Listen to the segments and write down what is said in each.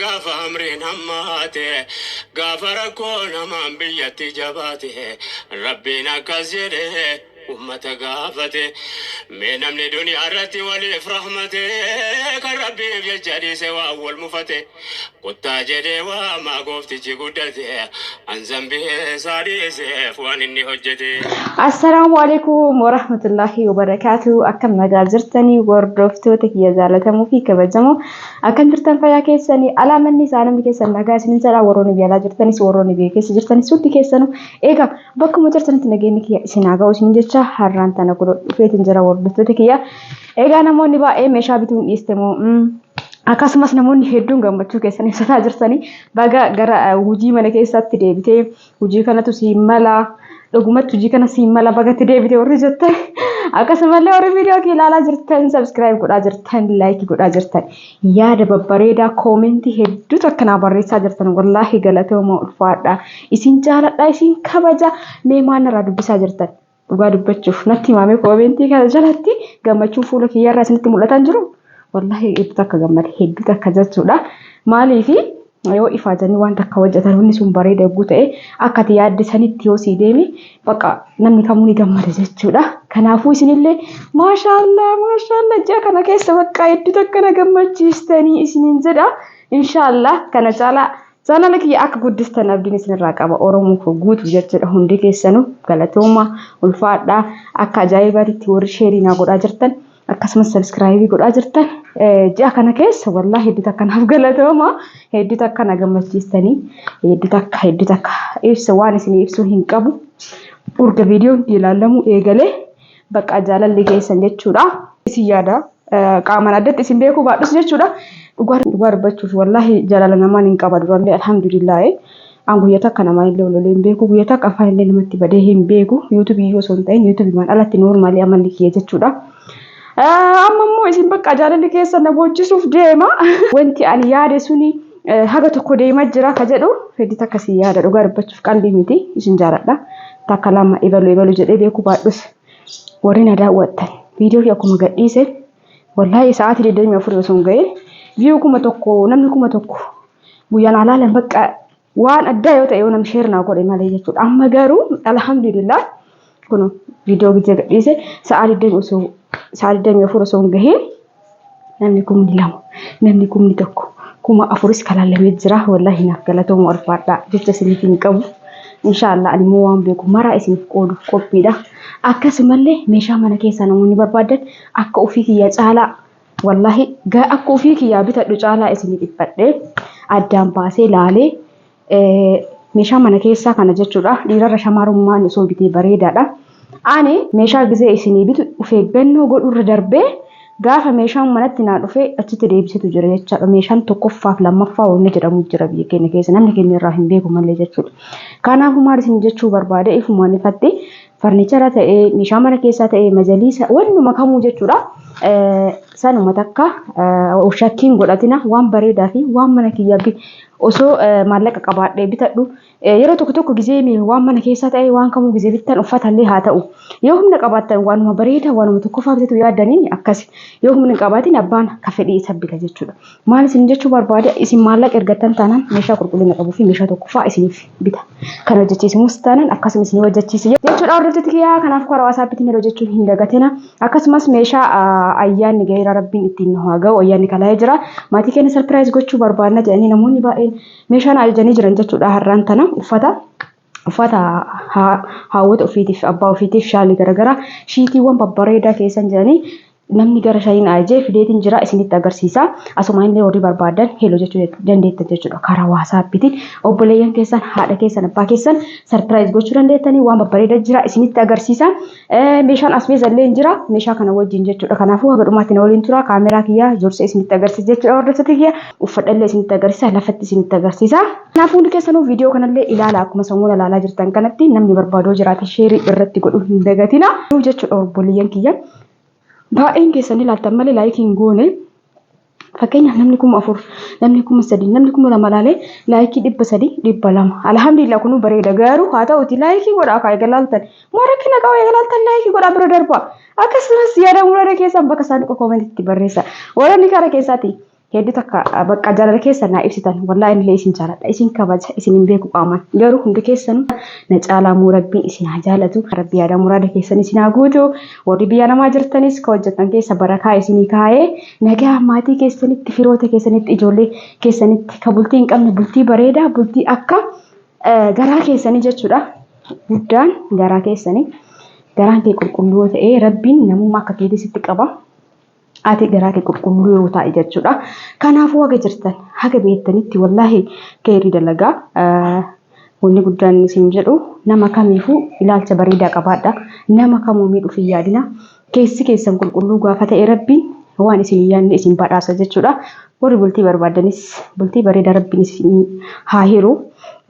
Gaafa amriin hammaate gaafa rakkoon hamaan biyyatti jabaate rabbiin akkas jedhe ummata gaafate mee namni duniyaa irratti waliif rahmate kan rabbiif jecha dhiise waan wal mufate kuttaa jedhee waamaa gooftichi guddate anzambihee isaa dhiiseef waan inni hojjete. Assalaamu alaikum warahmatullahi wabarakatuh. Akkam nagaa jirtanii hordoftoota kiyya jaalatamuu fi kabajamoo akkam jirtan fayyaa keessanii alaamanni isaanii keessan nagaa isiniin jedha warroonni biyyaa jirtanis warroonni biyya keessa jirtanis hundi keessanuu eega bakkuma jirtanitti nageenyi kiyya isin haa ga'u isiniin jecha har'aan tana godhu dhufeetiin jira hordoftoota kiyya eega namoonni baay'ee meeshaa bituun dhiistemoo akkasumas namoonni hedduun gammachuu keessan ibsataa jirtanii baga gara hojii mana keessatti deebitee hojii kanatu si mala dhugumatti hojii kana si mala bagatti deebitee warri jettan akkasumallee warri viidiyoo kee ilaalaa jirtan subscribe godhaa jirtan like godhaa jirtan yaada babbareedaa koomentii hedduutu akkanaa barreessaa jirtan wallaahi galatooma ulfaadha isin jaaladha isin kabaja mee maal irraa dubbisaa jirtan dhugaa dubbachuuf natti himame koomentii kana jalatti gammachuun fuula kiyyaarraa isinitti mul'atan jiru wallahi hedduu akka gammade hedduu akka jechuudha maaliifi yoo ifaajanii waan takka hojjetan wanni sun bareeda eeguu ta'e akka ati yaadde sanitti yoo sii deemi baqa namni kamuu ni gammada jechuudha. Kanaafuu isinillee maashaallah ji'a kana keessa baqa hedduu akkana gammachiistanii isiniin jedha inshaallah kana caalaa chaanala kiyya akka guddistan abdiin isinirraa qaba Oromoo guutuu jechuudha hundi keessanuu galatooma ulfaadha akka ajaa'ibaatti warri sheerii naa godhaa jirtan akkasumas subscribe godhaa jirtan ji'a kana keessa wallahi hedduu akkanaaf galatooma hedduu akkana gammachiistanii hedduu akka ibsa waan isin ibsuu hin qabu urga viidiyoon ilaalamu eegalee baqa jaalalli keessan jechuudha isin yaada qaamaan addatti isin beekuu baadhus jechuudha dhugaa dubbachuuf wallahi jaalala namaan hin qaba durallee alhamdulillah an guyyaa takka namaa illee ololee hin beeku guyyaa takka afaan illee namatti badee hin beeku YouTube yoo son ta'in YouTube man alatti normally amalli kiyya jechuudha. Amma immoo isin bakka jaalalli keessa na boojjisuuf deema wanti ani yaade suni haga tokko deemaa jira ka jedhu fedhi takka si yaada dhugaa dubbachuuf qalbii miti isin jaaladha takka lama ibalu jedhee beeku baadhus warri na daawwattan viidiyoo akkuma gadhiise wallahi sa'aatii 24 osoo hin ga'in view kuma tokko namni kuma tokko guyyaan alaalan bakka waan addaa yoo ta'e yoo nam share naa godhe malee jechuudha amma garuu alhamdulillah kun viidiyoo gidee gadhiise sa'aatii 24 osoo hin ga'in namni kumni lama namni kumni tokko kuma afuris kalaalamee jira wallahi naaf galatooma ulfaadha jecha isiniif hin qabu inshaallah ani immoo waan beeku maraa isiniif qooduuf qophiidha akkasumallee meeshaa mana keessaa namoonni barbaadan akka ofii kiyya caalaa wallahi akka ofii kiyyaa bitadhu caalaa isinii dhiphadhee addaan baasee laalee meeshaa mana keessaa kana jechuudha dhiirarra shamarummaan osoo bitee bareedaadha ani meeshaa gizee isinii bitu of eeggannoo godhurra darbee gaafa meeshaan manatti naa dhufee achitti deebisitu jira jechuudha meeshaan tokkoffaaf lammaffaa wanni jedhamu jira biyya keenya keessa namni keenya irraa hin beeku malee jechuudha kanaafuu maal isin jechuu barbaade ifumaan ifatti farnichara ta'ee meeshaa mana keessaa ta'ee majaliisa wannuma kamuu jechuudha sanuma takka shakkiin godhatina waan bareedaa fi waan mana kiyyaa osoo maallaqa qabaadhee bitadhu yeroo tokko gizee waan mana keessaa ta'ee waan kamuu gizee bittan uffatallee haa ta'u yoo humna qabaattan waanuma bareedaa waanuma tokkoffaa bitatu yaadaniin akkasi yoo humna qabaatiin abbaan ka fedhii isa bita jechuudha maal isin jechuu barbaade isin maallaqa ergattan taanaan meeshaa qulqullina qabuu fi meeshaa tokkoffaa isiniif bita kan hojjechiisimus taanaan akkasuma isin hojjechiisi jechuudha hordoftoota kiyyaa kanaaf karaa WhatsApp hojjechuun hin dagatina akkasumas meeshaa ayyaanni gahee rabbiin ittiin haa ga'u ayyaanni kalaa'ee jira maatii keenya surprise gochuu barbaadna jedhanii namoonni baay'een meeshaan ajajanii jiran jechuudha har'aan tana uffata haawwata ofiitiif abbaa ofiitiif shaalii garagaraa shiitiiwwan babbareedaa keessan jedhanii namni gara shaniin ajajee fideetiin jira isinitti agarsiisa asuma illee warri barbaadan heloo jechuu dandeettan jechuudha karaa WhatsAppitiin obboleeyyan keessan haadha keessan abbaa keessan surprise gochuu dandeettanii waan babbareedaa jira isinitti agarsiisa meeshaan asbeeza illee jira meeshaa kana wajjin jechuudha kanaafuu haga dhumaatti na waliin tura kaameraa kiyyaa dursa isinitti agarsiisa jechuudha hordoftoota kiyya uffadhallee isinitti agarsiisa lafatti isinitti agarsiisa kanaafuu hundi keessanuu viidiyoo kanallee ilaala akkuma sammuu ilaalaa jirtan kanatti namni barbaadoo jiraate sheerii irratti godhuu hin dagatina jechuudha obboleeyyan kiyya baay'een keessan ilaaltan malee laayikiin goone fakkeenyaaf namni 4,000 namni 3,000 namni 2,000 laalee laayikii 300 200 alhamdulillah kunu bareeda garuu haa ta'uti laayikii godhaa kaa eegalaaltan moorakkina qaba eegalaaltan laayikii godhaa bira darba akkasumas yaada murada keessan bakka saanduqa koomentiitti barreessa warra ni karaa keessaati hedduu takka bakka jaalala keessa naa ibsitan wallaahi illee isin jaaladha isin kabaja isin hin beeku qaaman garuu hundi keessan na caalaa muu rabbiin isin haa jaalatu rabbi yaada muraada keessan isin haa guutu warri biyya namaa jirtanis ka hojjetan keessa barakaa isinii kaa'ee nagaa maatii keessanitti firoota keessanitti ijoollee keessanitti ka bultii hin qabne bultii bareedaa bultii akka garaa keessanii jechuudha guddaan garaa keessanii garaan kee qulqulluu ta'ee rabbiin namummaa akka keetiisitti qaba. Ati garaa kee qulqulluu yoo ta'e jechuudha. Kanaafuu haga jirtan haga beektanitti wallaahi keerii dalagaa wanni guddaan isin jedhu nama kamiifuu ilaalcha bareedaa qabaadha. Nama kamuu miidhuuf hin yaadina. Keessi keessan qulqulluu gaafa ta'e rabbiin waan isin yaadne isin badhaasa jechuudha. Warri bultii barbaadanis bultii bareedaa rabbiin isin haa hiru.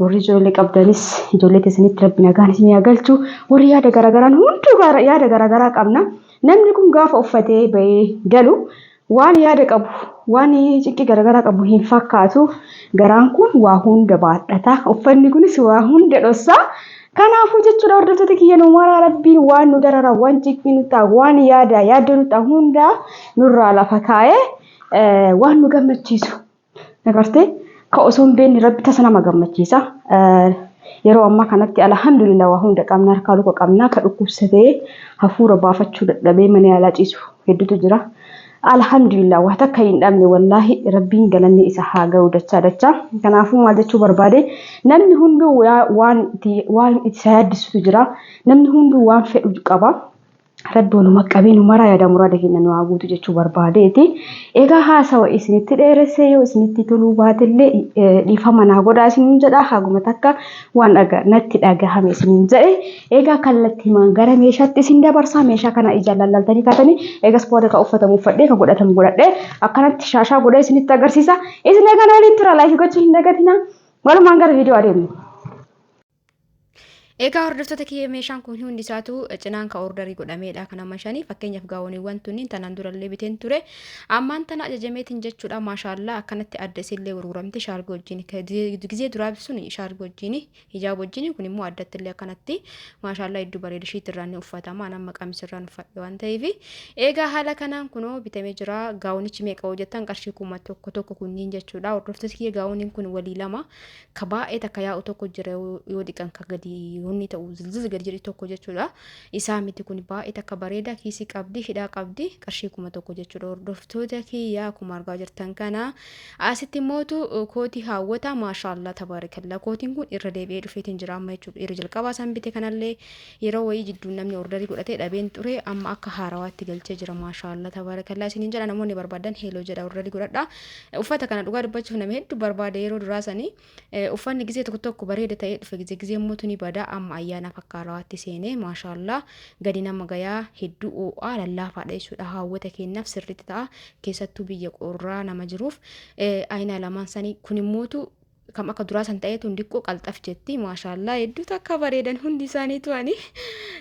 Warri ijoollee qabdanis ijoollee keessanitti rabbi nagaan isin haa galchu. Warri yaada garaagaraan hunduu yaada garaagaraa qabna. Namni kun gaafa uffatee bahee galu waan yaada qabu waan ciqqii garaagaraa qabu hin fakkaatu garaan kun waa hunda baadhata uffanni kunis waa hunda dhossaa kanaafuu jechuudha hordoftoota kiyya numaraa rabbiin waan nu darara waan ciqqii nu ta'a waan yaada nu ta'a hunda nurraa lafa kaa'ee waan nu gammachiisu nagartee ka osoo hin beekne rabbi tasa nama gammachiisa. Yeroo ammaa kanatti alhamdulillah waa hunda qabna harkaa luka qabna ka dhukkubsatee hafuura baafachuu dadhabee mana yaalaa ciisu hedduutu jira. Alhamdulillah waa takka hin dhabne wallaahi rabbiin galanni isa haa ga'u dachaa. Kanaafuu maal jechuu barbaade namni hunduu waan isa yaaddisutu jira. Namni hunduu waan fedhu qaba. Rabbi walumaa qabee numaraa yaada muraada keenya nu haa guutu jechuu barbaadeeti. Egaa haasawa isinitti dheeressee yoo isinitti toluu baatellee dhiifama naa godhaa isiniin jedha. Haguma takka waan natti dhagahame isiniin jedhe. Egaa kallattiimaan gara meeshaatti isin dabarsaa. Meeshaa kana ijaan lallaltanii kaatanii eegas booda ka uffatamu uffadhee ka godhatamu godhadhee akkanatti shaashaa godhee isinitti agarsiisa. Isin egaa waliin tura laayifii gochuu hin dagatina. Walumaan gara viidiyoo adeemnu. Egaa hordoftoota kiyya meeshaan kun hundi isaatu cinaan ka ordarii godhameedha kana mashanii fakkeenyaaf gaawoniiwwan tunniin tanaan durallee biteen ture ammaan tana ajajameetiin jechuudha maashaallah akkanatti adda isillee ururamte shaarbi wajjin gizee duraa sun shaarbi wajjin hijaab wajjin kun immoo addattillee akkanatti maashaallah iddoo bareeda shiitirraan uffatama nama qamisirraan uffadhe waan ta'eef egaa haala kanaan kunoo bitamee jira gaawonichi meeqa hojjetan qarshii kuma tokko kunniin jechuudha hordoftoota kiyya gaawoniin kun walii lama ka baay'ee takka yaa'u tokko jira yoo dhiqan ka gadi honni ta'u zilzil gadi jedhi tokko jechuudha. Isaa miti kun baay'ee takka bareeda kiisii qabdi hidhaa qabdi qarshii kuma tokko jechuudha. Hordoftoota kiyyaa akkuma argaa jirtan kana asitti mootu kootii hawwata maashaallah tabaarakallaa kootiin kun irra deebi'ee dhufeetiin jira amma jechuudha. Yeroo jalqabaa san bite kanallee yeroo wayii jidduu namni ordarii godhatee dhabeen ture amma akka haarawaatti galchee jira maashaallah tabaarakallaa isiniin jedha namoonni barbaadan heeloo jedha ordarii godhadha. Uffata kana dhugaa dubbachuuf nama hedduu barbaada yeroo duraa sanii uffanni gizee tokko bareeda ta'ee dhufe gizee mootu ni bada amma ayyaana fakkaarawaatti seenee maashaallah gadi nama gayaa hedduu oo'aa lallaafaadha jechuudha hawwata kennaaf sirriitti ta'a keessattuu biyya qorraa nama jiruuf ayina lamaan sanii kun immootu kam akka duraa san ta'eetu ndiqqoo qalxaf jetti maashaallah hedduu takka bareedan hundi isaanii tu'anii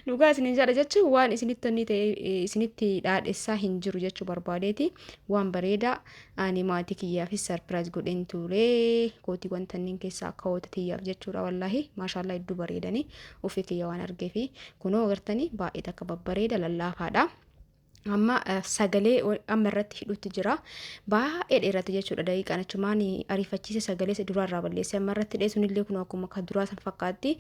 dhugaa isiniin jedha jechuun waan isinitti tonni ta'e isinitti dhaadhessaa hin jiru jechuu barbaadeeti waan bareeda ani maatii kiyyaafis sarpiraayiz godheen ture kootii wantanniin keessaa akka hoota tiyyaaf jechuudha wallaahi maashaallah hedduu bareedanii ofii kiyya waan argeefi kunoo agartanii baay'ee takka babbareeda lallaafaadha. Amma sagalee amma irratti hidhutti jira baay'ee dheerate jechuudha daqiiqaan achumaan ariifachiise sagalee duraarraa balleesse amma irratti dheessuun illee kun akkuma akka duraa san fakkaatti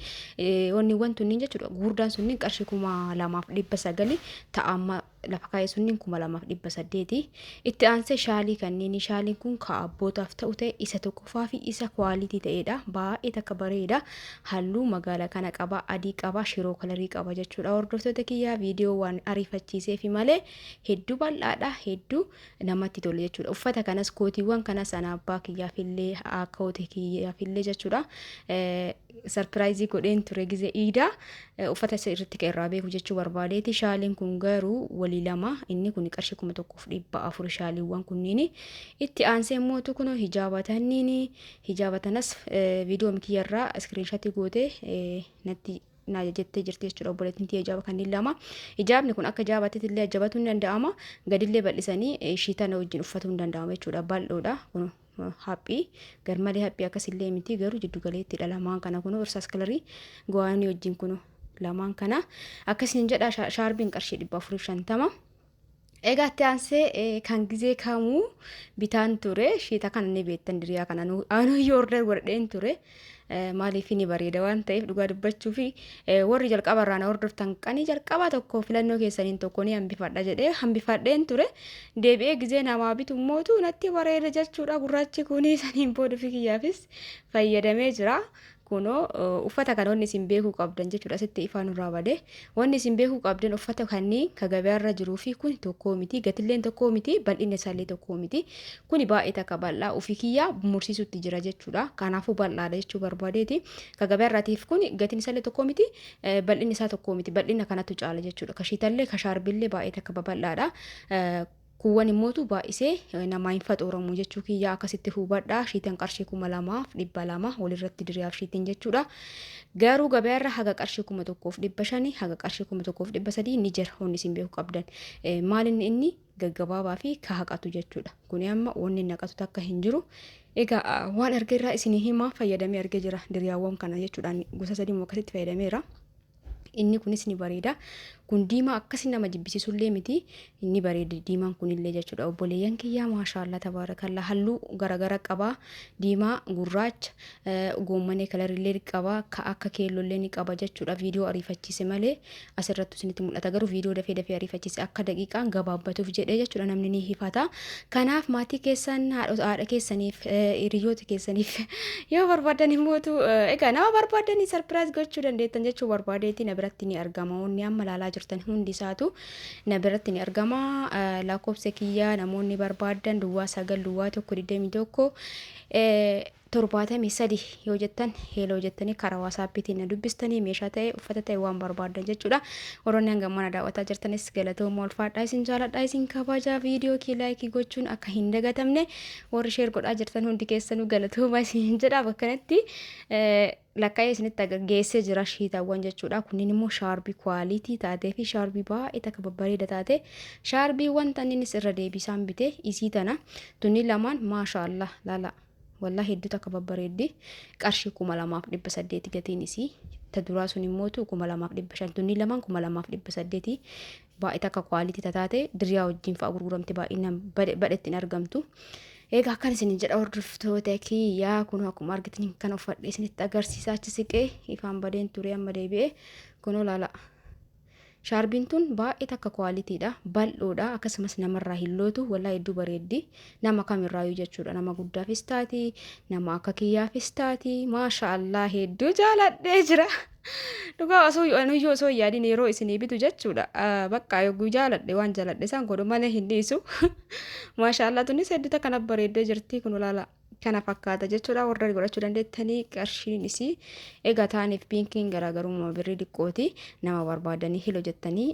wanni wantunniin jechuudha gurdaan sunniin qarshii 2,900 ta'a amma lafa kaayee sunniin 2,800 itti aansee shaalii kanneen shaaliin kun ka abbootaaf ta'u ta'e isa tokkoffaa fi isa kwaalitii ta'edha baay'ee takka bareeda halluu magaala kana qaba adii qaba shiroo kalarii qaba jechuudha hordoftoota kiyyaa viidiyoo waan ariifachiisee fi malee hedduu bal'aadha hedduu namatti tolu jechuudha uffata kanas kootiiwwan kanas ana abbaa kiyyaafillee akka hote kiyyaafillee jechuudha sarpiraayizii godheen ture gizee iidaa uffata isa irratti qeerraa beeku jechuu barbaadeeti shaaliin kun garuu walii lama inni kun qarshii 1,400 shaaliiwwan kunniin itti aansee mootu kun hijaabatanas viidiyoo mikiyyarraa iskiriinshatii gootee natti na jettee jirti jechuudha obboleettiin tiyya hijaaba kanneen lama hijaabni kun akka hijaabaatti illee ajjabatu hin danda'ama gadillee bal'isanii shiitana wajjin uffatuu hin danda'ama jechuudha bal'oodha kun haphii garmalee haphii akkasillee miti garuu jiddu galeettidha lamaan kana kun irsaas kalarii go'aanii wajjin kun lamaan kana akkasiin jedha shaarbiin qarshii 450 Egaa itti aansee kan gizee kamuu bitaan ture shiita kana ni beektan diriyaa kana anu yoo order godheen ture maaliif ni bareeda waan ta'eef dhugaa dubbachuu fi warri jalqaba irraa na hordoftan qanii jalqaba tokko filannoo keessaniin tokko ni hambifadha jedhee hambifadheen ture deebi'ee gizee namaa bitu mootu natti bareeda jechuudha gurraachi kuni saniin booda fi kiyyaafis fayyadamee jira. Kuno uffata kan wanni isin beekuu qabdan jechuudha sitti ifaan irraa bade wanni isin beekuu qabdan uffata kanneen ka gabaarra jiruu fi kun tokko miti gatilleen tokko miti bal'inni isaallee tokko miti kuni baay'ee takka bal'aa ofii kiyyaa mursiisutti jira jechuudha kanaafuu bal'aadha jechuu barbaadeeti ka gabaarraatiif kun gatiin isaallee tokko miti bal'inni isaa tokko miti bal'ina kanatu caala jechuudha kashiitallee kashaarbillee baay'ee takka babal'aadha. Kuwwan immootu baay'isee nama hin faxooramu jechuu kiyyaa akkasitti hubadhaa shiitan qarshii 2,200 walirratti diriyaaf shiitiin jechuudha. Garuu gabaarra haga qarshii 1,500 haga qarshii 1,300 ni jira wanni isin beekuu qabdan. Maalinni inni gaggabaabaa fi ka haqatu jechuudha. Kuni amma wanni naqatu takka hin jiru. Egaa waan argeerraa isin himaa fayyadamee argee jira diriyaawwan kana jechuudhaan gosa 3 akkasitti fayyadameera. Inni kunis ni bareeda. Kun diimaa akkasii nama jibbisiisullee miti inni bareeda diimaan kunillee jechuudha. Obboleeyyan kiyyaa maashaallah tabaarakallaa halluu garagara qaba diimaa gurraacha goommanee kalarillee qaba ka akka keellollee ni qaba jechuudha. Viidiyoo ariifachiise malee asirratti isinitti mul'ata garuu viidiyoo dafee ariifachiise akka daqiiqaan gabaabbatuuf jedhee jechuudha namni ni hifata. Kanaaf maatii keessan haadha keessaniif hiriyoota keessaniif yoo barbaadan immootu egaa nama barbaadanii sarpiraayiz gochuu dandeettan jechuu barbaadeetii na biratti ni argama wanni amma laalaa jirtan hundi isaatu na biratti ni argama lakkoofsa kiyyaa namoonni barbaadan duwwaa 9 duwwaa 121 73 yoo jettan heeloo jettanii karaa waasaappiitiin na dubbistanii meeshaa ta'e uffata ta'e waan barbaadan jechuudha. Warroonni hanga mana daawwataa jirtanis galatooma ulfaadhaa isin jaaladhaa isin kabajaa viidiyoo kii laayikii gochuun akka hin dagatamne warri sheer godhaa jirtan hundi keessanuu galatooma isin jedha bakkanatti lakkaa'ee isinitti geessee jira shiitawwan jechuudha. Kunniin immoo shaarbii kwaalitii taatee fi shaarbii baay'ee takka babbareeda taate shaarbiiwwan tanniinis irra deebisaan bite isii tana tunni lamaan maashaallah lala والله hedduu akka babbareeddi qarshii 2,800 gatiin isii taduraa sun immootu 2,500 tunni lamaan 2,800 baay'ee takka kwalitii taate diriyaa wajjin fa'a gurguramte baay'inaan badhetti argamtu. Egaa akkan isin jedha hordoftoota kiyyaa kun akkuma argitan kan uffadhe isinitti agarsiisaa achi siqee ifaan badeen ture amma deebi'ee kunoo laala. Shaarbiin tun baay'ee takka kwalitiidha bal'oodha akkasumas namarraa hillootu wallahi hedduu bareeddi nama kamirraayyuu jechuudha nama guddaafis taati nama akka kiyyaafis taati maashaallah hedduu jaaladhee jira. Dhugaa osoo yaadin yeroo isinii bitu jechuudha bakka yogguu jaaladhe waan jaaladhe isaan godhu malee hin dhiisu maashaallah tunis hedduu takka na bareeddee jirti kun laala. Kana fakkaata jechuudha warra godhachuu dandeettanii qarshiin isii egaa taaniif piinkiin garaagarummaa birrii diqqooti nama barbaadanii hilo jettanii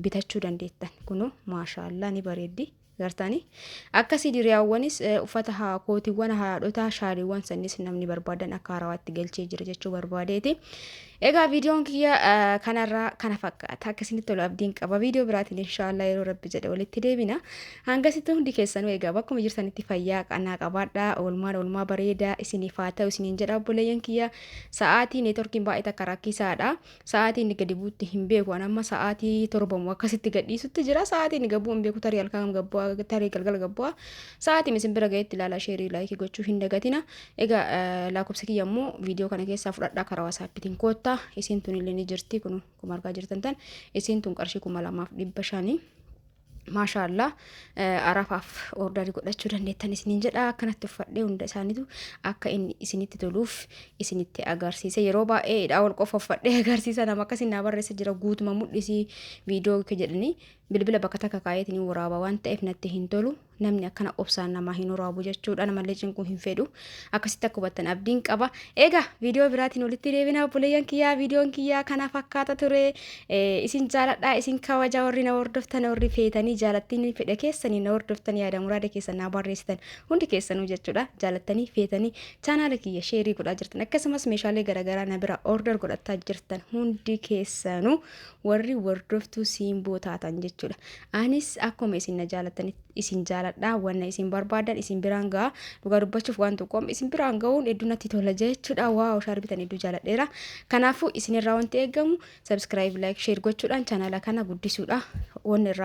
bitachuu dandeettan kunu maashaallah ni bareeddi gartanii akkasii diriyaawwanis uffata haa kootiiwwan haadhota shaaliiwwan sannis namni barbaadan akka harawaatti galchee jira jechuu barbaadeeti. Egaa viidiyoon kiyya kanarraa kana fakkaata akkasinitti tolu abdiin qaba viidiyoo biraatiin inshaallah yeroo rabbi jedhe walitti deebina hangasitti hundi keessanuu egaa bakkuma jirtanitti fayyaa qannaa qabaadhaa oolmaa bareedaa isiniif haa ta'u isiniin jedha obboleeyyan kiyya sa'aatii neetworkiin baay'ee takka rakkisaadha sa'aatiin gadi buutti hin beeku amma sa'aatii 7 akkasitti gadhiisutti jira sa'aatiin gabuu hin beeku tarii halkan gabbaa tarii galgala gabbaa sa'aatii misin bira gaheetti ilaalaa sheerii laayikii gochuu hin dagatina. Egaa lakkoofsa kiyya immoo viidiyoo kana keessaa fudhadhaa karaa waasaappiitiin koottaa isin tun illee ni jirti kun kuma argaa jirtan tan isin tun qarshii 2,500 maashaallah arafaaf ordarii godhachuu dandeettan isiniin jedha akkanatti uffadhee hunda isaaniitu akka inni isinitti toluuf isinitti agarsiise yeroo baay'ee dhaa wal qofa uffadhee agarsiisa nama akkasiin na barreessa jira guutuma mul'isii viidiyoo jedhanii bilbila bakka takka kaayeetiin waraaba waan ta'eef natti hin tolu namni akkana obsaan namaa hin waraabu jechuudha namallee cinquu hin fedhu akkasitti akka hubattan abdiin qaba. Egaa viidiyoo biraatiin walitti deebina obboleeyyan kiyyaa viidiyoon kiyyaa kana fakkaata ture isin jaaladhaa isin kabajaa warri na hordoftan warri feetanii jaalattiin fedha keessanii na hordoftan yaada muraada keessan na barreessitan hundi keessanuu jechuudha jaalattanii feetanii chaanaala kiyya sheerii godhaa jirtan akkasumas meeshaalee garaagaraa na bira order godhataa jirtan hundi keessanuu warri hordoftuu siimboo taatan jechuudha. Anis akkuma isin na jaalatanitti isin jaaladha wanna isin barbaadan isin biraan ga'a dhugaa dubbachuuf waan tokkoom isin biraan ga'uun hedduu natti tola jechuudha. Waaw shaarbitan hedduu jaaladheera. Kanaafuu isinirraa wanti eegamu subscribe like share gochuudhaan chaanaala kana guddisuudha wanni irraa